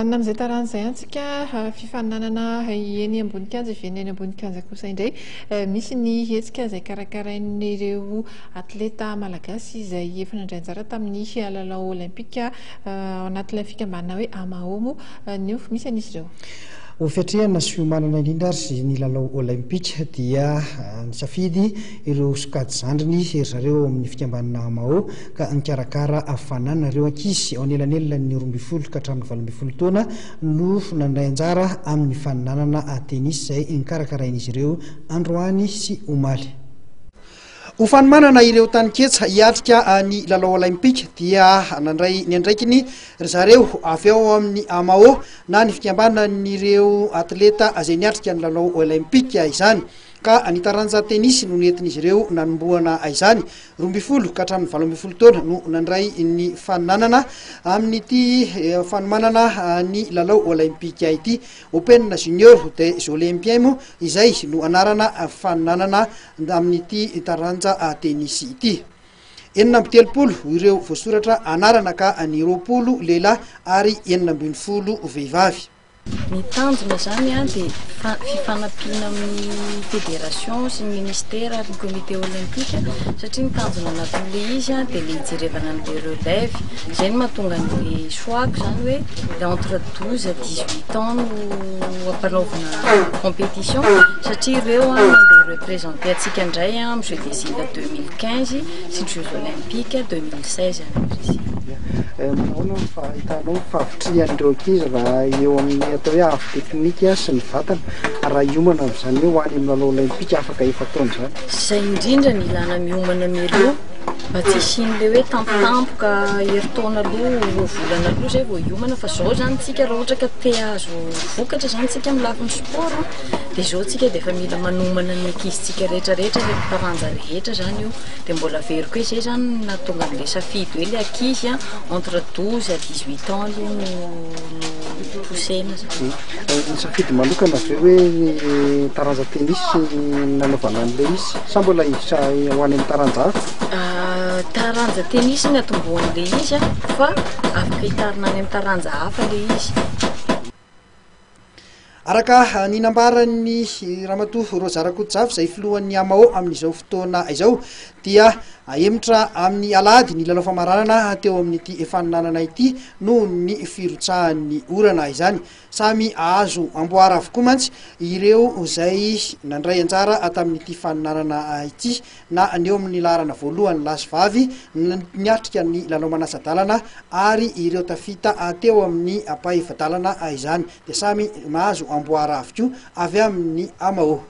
Amin'izay taran'izay antsika fifaninanana eny ambony kianja eny ambony kianja kosa indray misy ny hetsika izay karakarain'ireo atleta malagasy izay efa nandray anjara tamin'ny lalao olimpika ao anatin'ilay fikambanana hoe Amahomo ny misy an'izy ireo. Ho fiatrehana sy fiomanana indrindra ary ny lalao olimpika dia nisafidy ireo sokady zandriny ry zareo amin'ny fikambanana Amao ka nikarakara hafanana ireo ankizy ao anelanelany 12 ka hatramin'ny 12 taona no nandray anjara amin'ny faninanana tenisy izay nikarakarain'izy ireo androany sy omaly. Ho fanomanana ireo taniketsa hiatrika ny lalao olimpika dia nandray ny andraikiny ry zareo avy ao amin'ny Amao na ny fikambanan'ireo atleta izay niatrika ny lalao olimpika izany ka nitaranja tenisy no nentin'izy ireo nanomboana izany 12 ka hatramin'ny 12 taona no nandray ny faninanana amin'ity fanomanana ny lalao olimpika ity. Open Junior des Olympiens mo izay no anarana faninanana amin'ity taranja tenisy ity. 7 ireo voasoratra anarana ka ny 20 lehilahy ary 70 vehivavy. Ny tanjona zany dia fifanampiana amin'ny fédération sy ny ministère ary ny comité olympique satria ny tanjona anatin'ilay izy dia le hijerevana an'ilay relève izay no mahatonga an'ilay choix zany hoe entre 12 à 18 ans no ampanaovana compétition satria ireo mandeha représenté antsika indray amin'ny Jeux des Îles 2015 sy ny Jeux olympiques 2016 hitanao favotrian'ireo ankizy raha eo amin'ny atao hoe avo teknika sy ny vatana raha hiomana amin'izany hoe ho any amin'ny lalao olimpika afaka efa taona zany. Izay indrindra ny ilana miomana mialoha mba tsy isian'ilay hoe tampotampoka herintaona aloha roa volana aloha izay vao hiomana fa izao zany tsika raha ohatra ka te hahazo vokatra zany tsika amin'ny lafin'ny sport dia izao tsika dia efa mila manomana ny ankizitsika rehetrarehetra ilay taranja rehetra zany io dia mbola veriko hoe izay zany nahatonga an'ilay safidy hoe ilay ankizy entre 12 à 18 ans aloha no posena zany. Ny safidy manokana ve hoe taranja tenisy nanaovana an'ilay izy sa mbola hiditra ho any amin'ny taranja hafa? Taranja tenisy ny atombohan'ilay izy fa afaka hitarina any amin'ny taranja hafa ilay izy. Araka ny nambaran'ny Ramatoa Rosa Rakotomanga izay filohan'ny Amao amin'izao fotoana izao dia emitra amin'ny alady ny lalao famaranana teo amin'ity faninanana ity no ny firotsahan'ny orana izany. Samy azo amboara avokoa mantsy ireo izay nandray anjara tamin'ity faninanana ity na ny eo amin'ny laharana voalohany lahy sy vavy niatrika ny lalao manasa-dalana ary ireo tafita teo amin'ny ampahavadalana izany dia samy mahazo amboara avokoa avy amin'ny Amao.